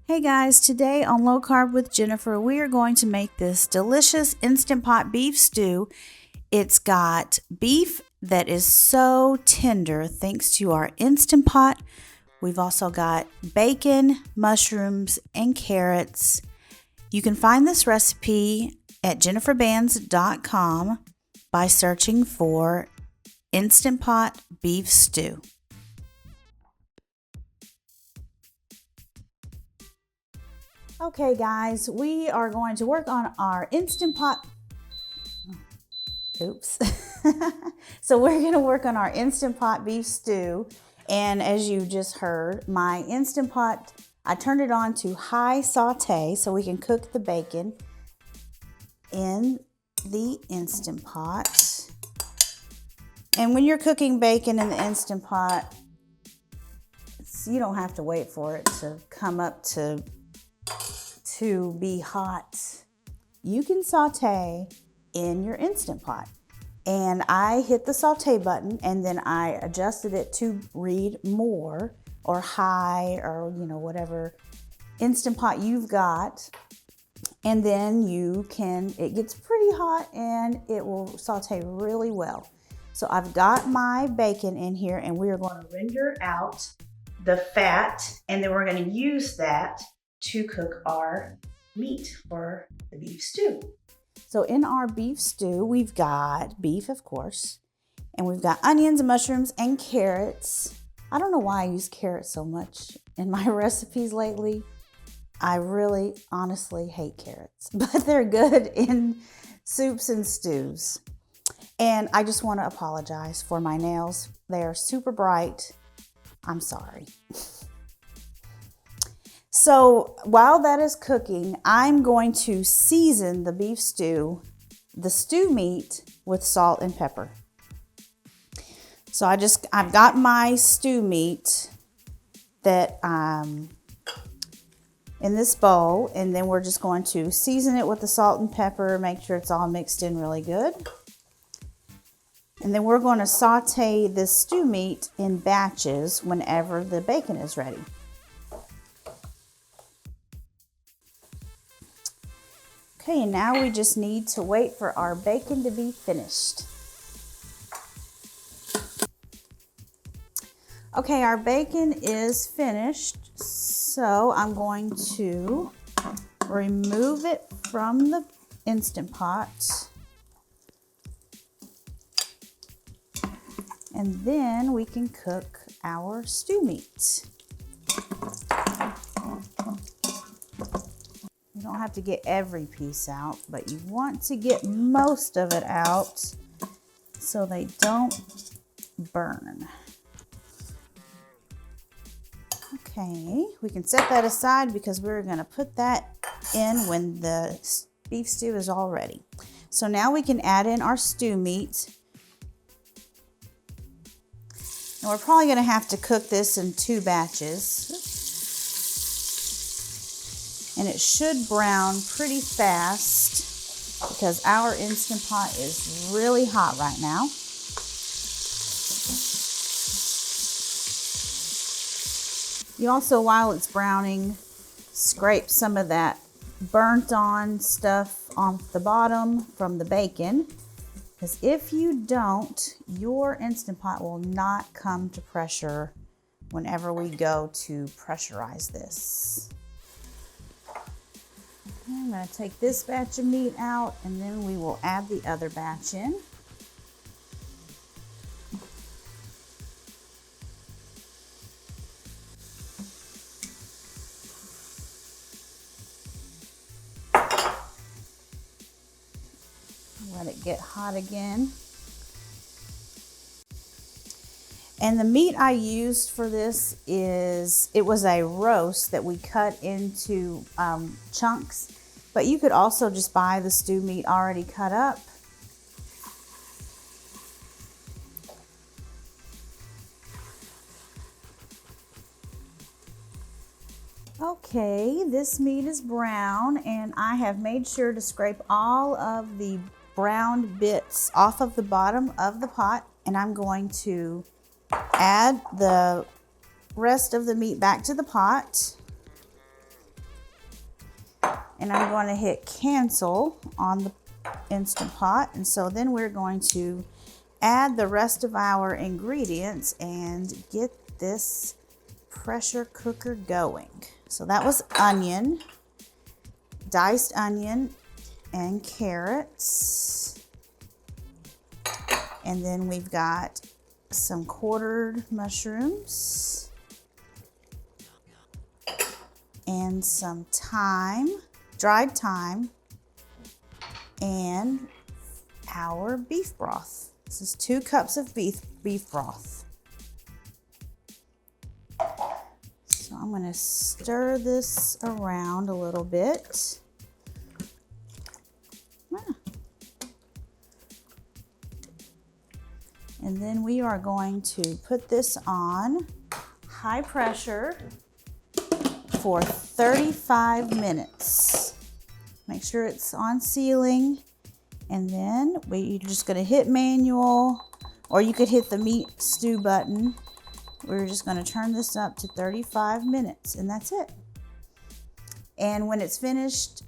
Hey guys, today on Low Carb with Jennifer, we are going to make this delicious Instant Pot beef stew. It's got beef that is so tender thanks to our Instant Pot. We've also got bacon, mushrooms, and carrots. You can find this recipe at jenniferbands.com by searching for Instant Pot beef stew. Okay guys, we are going to work on our Instant Pot. Oops. So we're going to work on our Instant Pot beef stew. And as you just heard, my Instant Pot, I turned it on to high saute so we can cook the bacon in the Instant Pot. And when you're cooking bacon in the Instant Pot, you don't have to wait for it to come up to be hot. You can saute in your Instant Pot. And I hit the saute button and then I adjusted it to read more or high or whatever Instant Pot you've got. And then it gets pretty hot and it will saute really well. So I've got my bacon in here and we are going to render out the fat and then we're going to use that to cook our meat for the beef stew. So in our beef stew, we've got beef, of course, and we've got onions, mushrooms, and carrots. I don't know why I use carrots so much in my recipes lately. I really, honestly hate carrots, but they're good in soups and stews. And I just want to apologize for my nails. They are super bright. I'm sorry. So while that is cooking, I'm going to season the beef stew, the stew meat, with salt and pepper. So I've got my stew meat that in this bowl, and then we're just going to season it with the salt and pepper, make sure it's all mixed in really good. And then we're going to saute this stew meat in batches whenever the bacon is ready. Okay, and now we just need to wait for our bacon to be finished. Okay, our bacon is finished, so I'm going to remove it from the Instant Pot. And then we can cook our stew meat. You don't have to get every piece out, but you want to get most of it out so they don't burn. Okay, we can set that aside because we're going to put that in when the beef stew is all ready. So now we can add in our stew meat. And we're probably going to have to cook this in 2 batches. And it should brown pretty fast because our Instant Pot is really hot right now. You also, while it's browning, scrape some of that burnt on stuff off the bottom from the bacon. Because if you don't, your Instant Pot will not come to pressure whenever we go to pressurize this. I'm going to take this batch of meat out and then we will add the other batch in. Let it get hot again. And the meat I used for this it was a roast that we cut into chunks, but you could also just buy the stew meat already cut up. Okay, this meat is brown and I have made sure to scrape all of the brown bits off of the bottom of the pot, and I'm going to add the rest of the meat back to the pot. And I'm going to hit cancel on the Instant Pot. And so then we're going to add the rest of our ingredients and get this pressure cooker going. So that was onion, diced onion and carrots. And then we've got some quartered mushrooms and some thyme, dried thyme, and our beef broth. This is 2 cups of beef broth. So I'm going to stir this around a little bit. And then we are going to put this on high pressure for 35 minutes. Make sure it's on sealing. And then you're just going to hit manual, or you could hit the meat stew button. We're just going to turn this up to 35 minutes, and that's it. And when it's finished,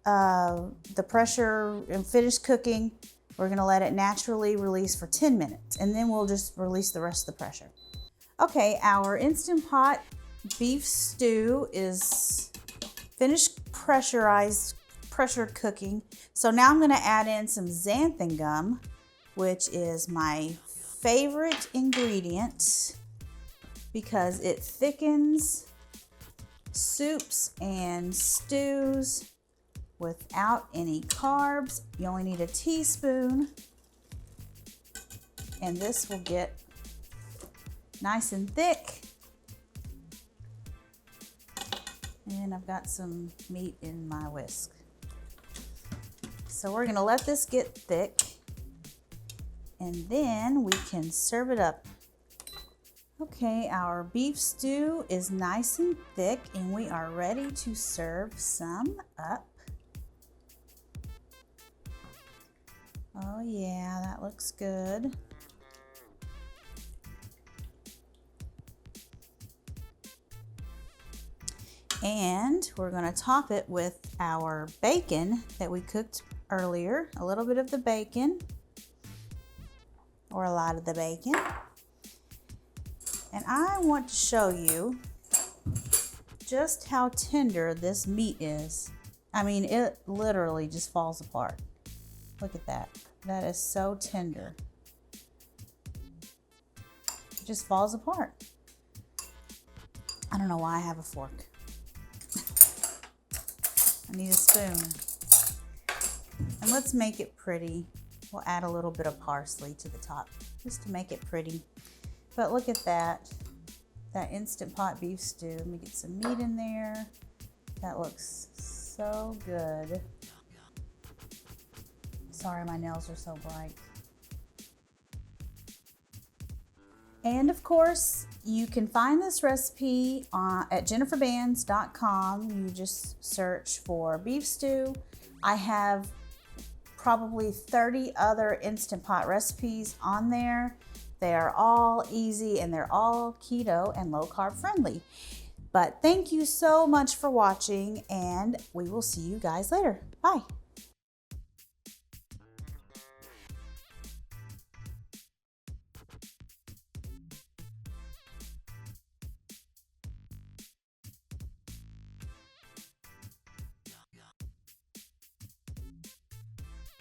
the pressure and finished cooking, we're going to let it naturally release for 10 minutes, and then we'll just release the rest of the pressure. Okay, our Instant Pot beef stew is finished pressure cooking. So now I'm going to add in some xanthan gum, which is my favorite ingredient because it thickens soups and stews without any carbs. You only need a teaspoon, and this will get nice and thick. And I've got some meat in my whisk. So we're gonna let this get thick, and then we can serve it up. Okay, our beef stew is nice and thick, and we are ready to serve some up. Oh yeah, that looks good. And we're going to top it with our bacon that we cooked earlier. A little bit of the bacon, or a lot of the bacon. And I want to show you just how tender this meat is. I mean, it literally just falls apart. Look at that. That is so tender. It just falls apart. I don't know why I have a fork. I need a spoon. And let's make it pretty. We'll add a little bit of parsley to the top just to make it pretty. But look at that. That Instant Pot beef stew. Let me get some meat in there. That looks so good. Sorry, my nails are so bright. And of course, you can find this recipe at jenniferbands.com. You just search for beef stew. I have probably 30 other Instant Pot recipes on there. They are all easy, and they're all keto and low carb friendly. But thank you so much for watching, and we will see you guys later. Bye.